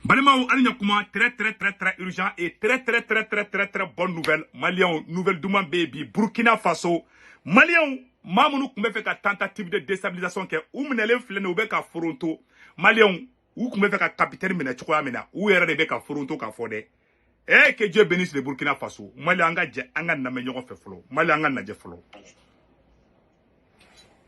Balimaou Alignakuma, très urgent et très bonne nouvelle. Maliens, nouvelle Douma Baby, Burkina Faso. Maliens, Mamounou Koumbe fait une tentative de déstabilisation qui est ou menelé flène ou beka foronto. Maliens, ou Koumbe fait un capitaine mena choua mena, ou era de beka foronto ka fode. Eh, que Dieu bénisse le Burkina Faso. Maliens, anga namenyo fait follow. Maliens, anga nadje follow.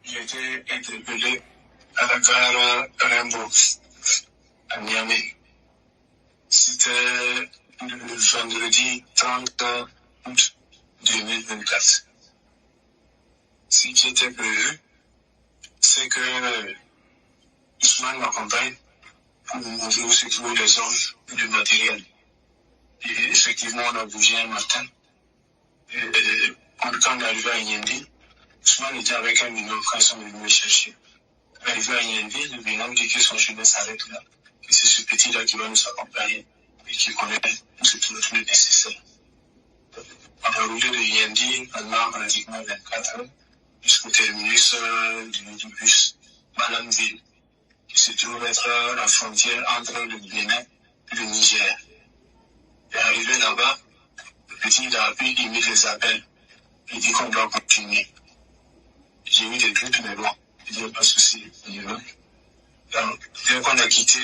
J'ai été interpellé à la gare Rimbaud, à Niamey. C'était le vendredi 30 août 2024. Ce qui était prévu, c'est que Ousmane m'accompagne pour nous montrer où se trouvent les hommes et le matériel. Et effectivement, on a bougé un matin. Et quand on est arrivé à Yendi, Ousmane était avec un binôme quand ils sont venus me chercher. Arrivé à Yendi, le binôme dit que son chemin s'arrête là. Et c'est ce petit-là qui va nous accompagner et qui connaît où se trouve tout le nécessaire. On a roulé de Yendi pendant pratiquement 24 heures jusqu'au terminus du bus Malamville, qui se trouve être la frontière entre le Bénin et le Niger. Et arrivé là-bas, le petit il a appris, il met les appels. Il dit qu'on doit continuer. J'ai eu des doutes, mais bon, il n'y a pas de souci. Donc, dès qu'on a quitté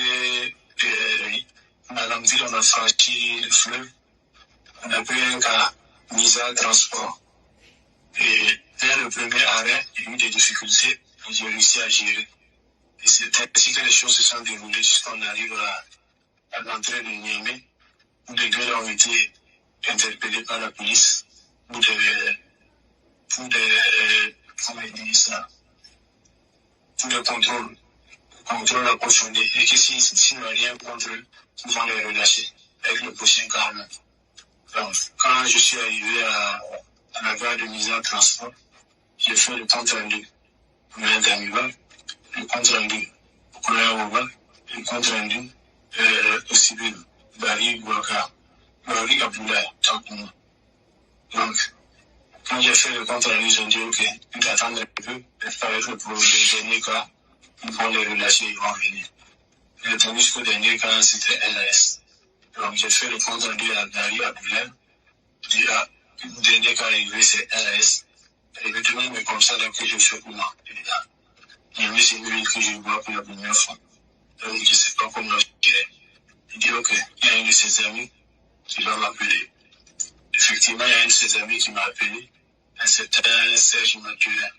Malamville, on a franchi le fleuve. On a pris un cas Misa Transport. Et dès le premier arrêt, il y a eu des difficultés. J'ai réussi à gérer. Et c'est ainsi que les choses se sont déroulées jusqu'on arrive à l'entrée de Niamey, où les deux ont été interpellés par la police pour des contrôles approfondis. Et que s'ils n'ont rien contre eux, ils vont les relâcher avec le prochain carnet. Donc, quand je suis arrivé à la gare de mise en transport, j'ai fait le compte rendu pour un Damiba, le compte rendu pour un Oba, le compte rendu au civil, Barry Bouaka, Barry Abdoulaye, tant pour moi. Donc, quand j'ai fait le compte rendu, ils ont dit ok, il faut attendre un peu, et avec le dernier cas, ils vont les relâcher, ils vont venir. J'ai attendu jusqu'au dernier cas, c'était LAS. Donc, j'ai fait le compte rendu à Barry Abdoulaye. Le dernier cas arrivé, c'est LAS. Et maintenant, mais comme ça, donc, je fais pour moi. Il y a c'est une ville que je vois pour la première fois. Donc, je ne sais pas comment je dirais. Il dit, ok, il y a un de ses amis qui va m'appeler. Effectivement, il y a un de ses amis qui m'a appelé. Un certain Serge Mathurin,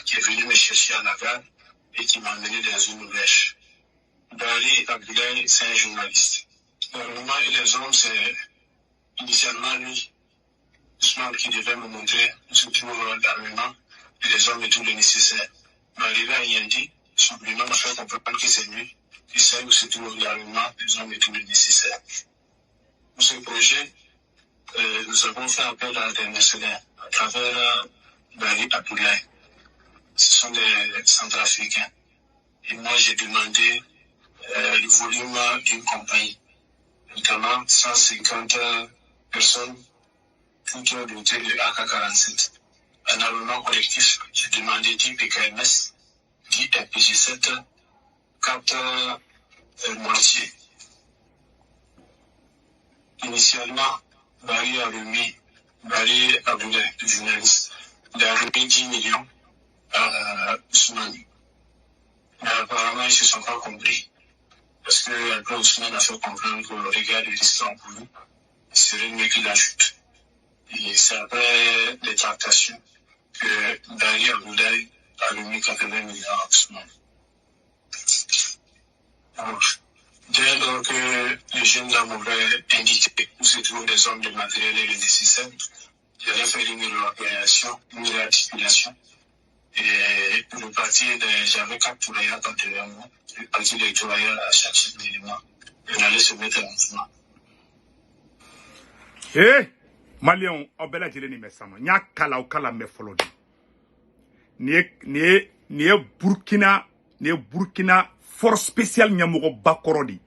qui est venu me chercher à la gare et qui m'a amené dans une brèche. Barry Abdoulaye, c'est un journaliste. Normalement, les hommes, c'est initialement lui, Ousmane, qui devait me montrer où se trouve l'armement et les hommes et tout le nécessaire. Mais arrivé à Yendi, son binôme m'a fait comprendre que c'est lui qui sait où se trouve l'armement, les hommes et tout le nécessaire. Pour ce projet, nous avons fait appel à l'international à travers Barry Abdoulaye. Ce sont des Centrafricains. Et moi, j'ai demandé le volume d'une compagnie, notamment 150 personnes qui ont doté de AK-47. Un armement collectif, j'ai demandé 10 PKMS, 10 RPG-7, 4 moitiés. Initialement, Barry Abdoulaye, le journaliste, il a remis 10 millions à Ousmane. Mais apparemment, ils ne se sont pas compris. Parce que après, Ousmane a fait comprendre que le regard de l'histoire pour nous, il serait mieux qu'il ajoute. Et c'est après les tractations que Barry Abdoulaye a remis 80 millions à Ousmane. Dès lors que les jeunes là m'avaient indiqué où se trouvent les hommes de matériel et le nécessaire, j'avais fait une réorganisation, une réarticulation. Et le parti, j'avais 4 tourailleurs derrière moi. Le parti des tourailleurs à chaque élément. Et on allait se mettre en mouvement. Eh, Maliens, Obela Jeleni Messama, Nya Kala ou Kala me follow. Nie Burkina force spéciale Nyamogo Bakorodi.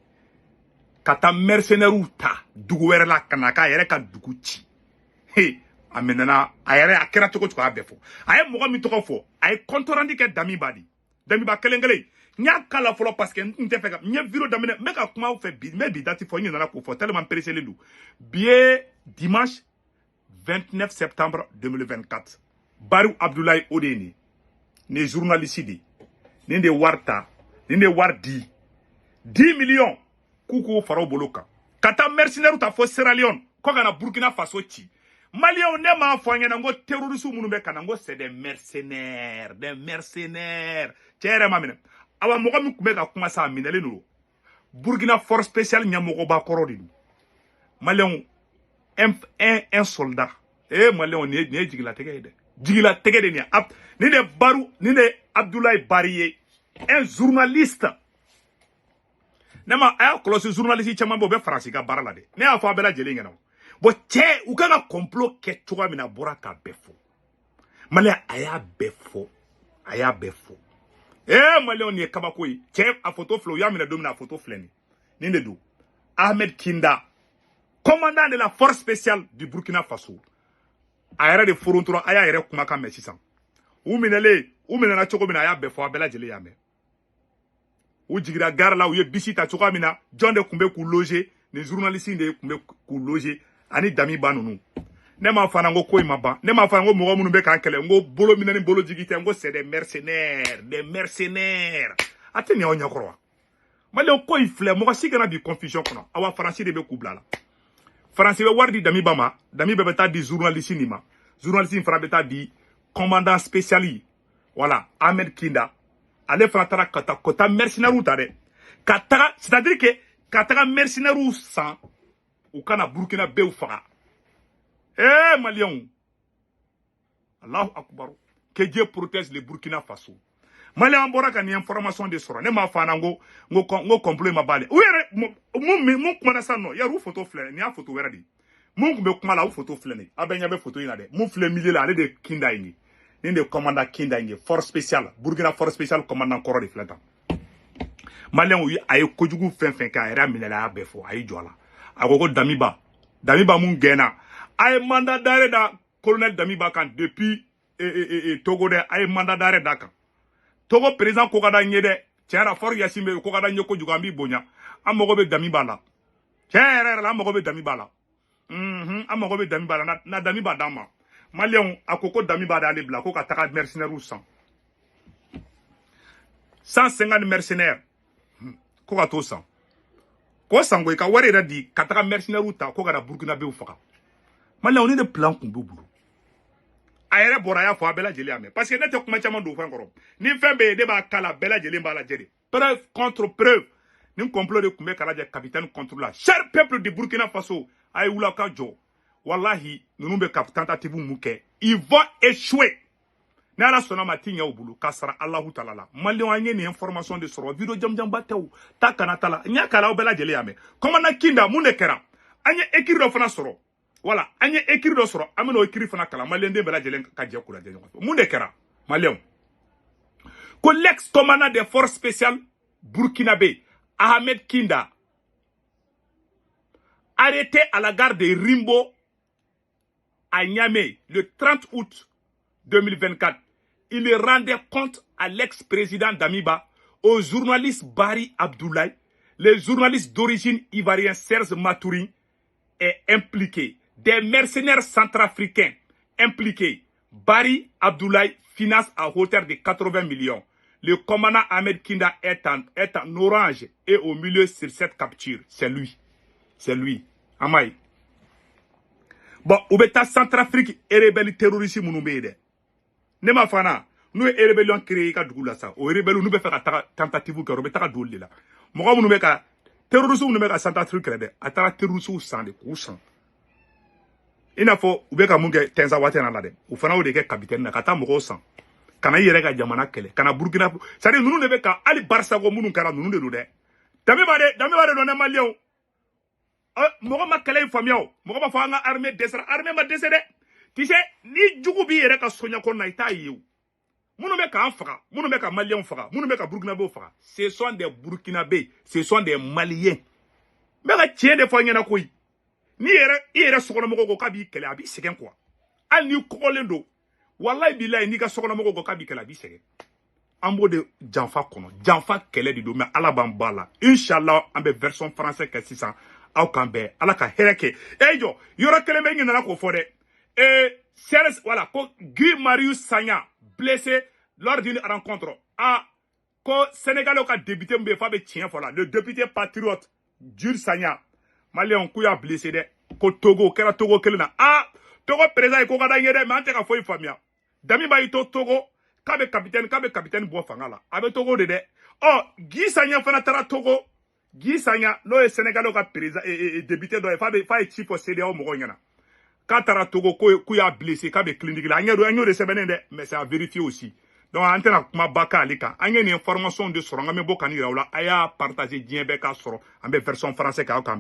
Kata mercenaire ou ta, Duguere la Kanaka, Yereka Duguchi. Hey, amenana, Ayere Akera Toko Abefo. Aye Moga Mitoko, Aye Contorandi ke Dami Badi. Dami Ba Kelengele. nya kala folo parce que n'te fait nya vidéo damene me ka kuma fait bi me bi dati fo nyina na ko fo tellement pressé le dou bié dimanche 29 septembre 2024 Barou Abdoulaye Odeni ne journaliste di ni de warta ni de wardi 10 millions kuku faro boloka kata mercenaire ta fo Sierra Leone ko kana Burkina Faso ci Malien ne ma fo ngena ngo terroriste munu be kana ngo c'est des mercenaires chere mamina awa mogo mi kumbe ka kuma sa minele no Burkina force spéciale nyamogo ba korodi Malien un soldat Malien ne jigila tege de ni de Barou ni de Abdoulaye Bariye un journaliste nema aya kolosi journaliste chama bo be France ka barala de ne afa bela jeli ngena bo che u kana complot ke tuwa mina bora ka befo Malien aya befo Malien ni kabako yi che a photo flow ya mina domina photo fleni ni de do Ahmed Kinda commandant de la force spéciale du Burkina Faso ayara de foronto aya yere kuma ka mesisan u minana choko mina aya befo abela jeli ya me ou jigira gar la ou ye bisita choka mina John de kumbe ku loger les journalistes de kumbe ku loger ani dami banunu ne ma fana ngo koy maba ne ma fana ngo mo munu be kan kele ngo bolo mina ni bolo jigite ngo c'est des mercenaires ateni onya kroa male ko ifle mo si kana bi confusion kono awa français de be ku blala français be wardi dami be ta di journaliste ni ma journaliste fera beta di commandant spécial voilà Ahmed Kinda ale fana tara kota mercenaire tare katara c'est-à-dire que katara mercenaire sans ou kana Burkina be faga Malien Allahu akbar que Dieu protège les Burkina Faso Malien bora ka ni information de soro ne ma fana ngo complot ma bale ou mon kuma na sanno ya ru photo flene ni a photo wera di mon kumbe kuma la photo flene abenya be photo ina de mon flene milieu la ale de Kinda ini ni de commandant Kinda ini force spéciale Burkina force spéciale commandant koro de fleta Malien wi ay kojugu fen ka era minela befo ay jola agogo Damiba mun gena ay mandat d'arrêt da colonel Damiba kan depuis Togo de ay mandat d'arrêt da kan Togo président ko kada nyede tiara for yasimbe ko kada nyoko jugambi bonya amogo be Damiba la tiara la amogo be Damiba la amogo be Damiba la na Damiba dama Malien akoko Damiba da lebla ko ka taka mercenaire ou 150 mercenaires ko ka to 100 ko sango ka wari da di ka taka mercenaire ou ta ko ka Burkina be ufaka Malien on est de plan kumbu bulu ayere bora ya fo abela jeli ame parce que nete kuma chama do fan koro ni fembe de ba kala bela jeli mbala jeli preuve contre preuve ni complot de kumbe kala de capitaine contre la cher peuple du Burkina Faso ay wula ka jo wallahi nunu be cap tentative muke ils vont échouer na la sona matinya obulu kasara Allahu taala Malien anye ni information de soro video jam batew ta kanatala nya kala obela jeli ame comment na Kinda mun de kera anye écrire do fana soro voilà anye écrit do soro ameno écrit fana kala Malien de bela jelen ka je kula de mun de kera Malien ko l'ex commandant des forces spéciales burkinabé Ahmed Kinda arrêté à la gare de Rimbo à Niamey le 30 août 2024 il rendait compte à l'ex-président Damiba, au journaliste Barry Abdoulaye, les journalistes d'origine ivoirienne Serge Matourin est impliqué. Des mercenaires centrafricains impliqués. Barry Abdoulaye finance à hauteur de 80 millions. Le commandant Ahmed Kinda est en orange et au milieu sur cette capture. C'est lui. C'est lui. Amaï. Bon, Oubeta Centrafrique et rebelle terroriste mounoubede. Nema fana, nous est rébellion créée ka dougula sa. O rebelle nous be faire tentative ka robeta ka douli la. Moga mounoube ka terroriste mounoube ka Centrafrique krede. Atara terroriste sande kousan. Ina fo ubeka munge tenza watena la de. U fana o de ke capitaine na kata mogo san. Kana yere ka jamana kele. Kana Burkina. C'est-à-dire nous ne be ka ali Barça go mounou kara nous de do de. Damiba de no Malien. Mogo ma kele famio. Mogo ma fa nga armée desera. Armée ma desere. Tu sais, ni djugu bi yere ka sonya ko na ita yew. Mounou me ka faga, mounou me ka Malien faga, mounou me ka Burkinabé faga. Ce sont des Burkinabés, ce sont des Maliens. Mais ka tien de fois nyana koy. Ni yere sokona moko ko kabi kele abi segen quoi. Al ni kolendo. Wallahi billahi ni ka sokona moko ko kabi kele abi segen. an b'o de janfa kɔnɔ janfa kɛlɛ de don mais ala b'an ba la inshallah an bɛ version français kɛ sisan aw kan bɛɛ ala ka hɛrɛ kɛ jɔ yɔrɔ kelen bɛ ɲinana k'o fɔ dɛ Serge voilà ko Guy Marius Sagna blessé lors d'une rencontre ko Sénégalais ka député mun bɛ fa bɛ tiɲɛ fɔ la le député patriote Jules Sagna malien k'u y'a blessé dɛ ko Togo kɛra Togo kelen na Togo président ye ko ka da ɲɛ dɛ mais an tɛ ka foyi faamuya Dami b'a to Togo k'a bɛ capitaine bɔ fanga la a bɛ Togo de dɛ Guy Sagna fana taara Togo Guy Sagna n'o ye Sénégalais ka président député dɔ ye f'a ye ci fɔ CEDEAO mɔgɔw ɲɛna k'a taara Togo k'u y'a blessé k'a bɛ clinique la an y'o de sɛbɛnnen dɛ mais c'est à vérifier aussi donc an tɛna kuma ba k'ale kan an ye nin information de sɔrɔ an ka bɛ bɔ ka nin yira aw la a y'a partager diɲɛ bɛɛ k'a sɔrɔ an bɛ version français k'aw kan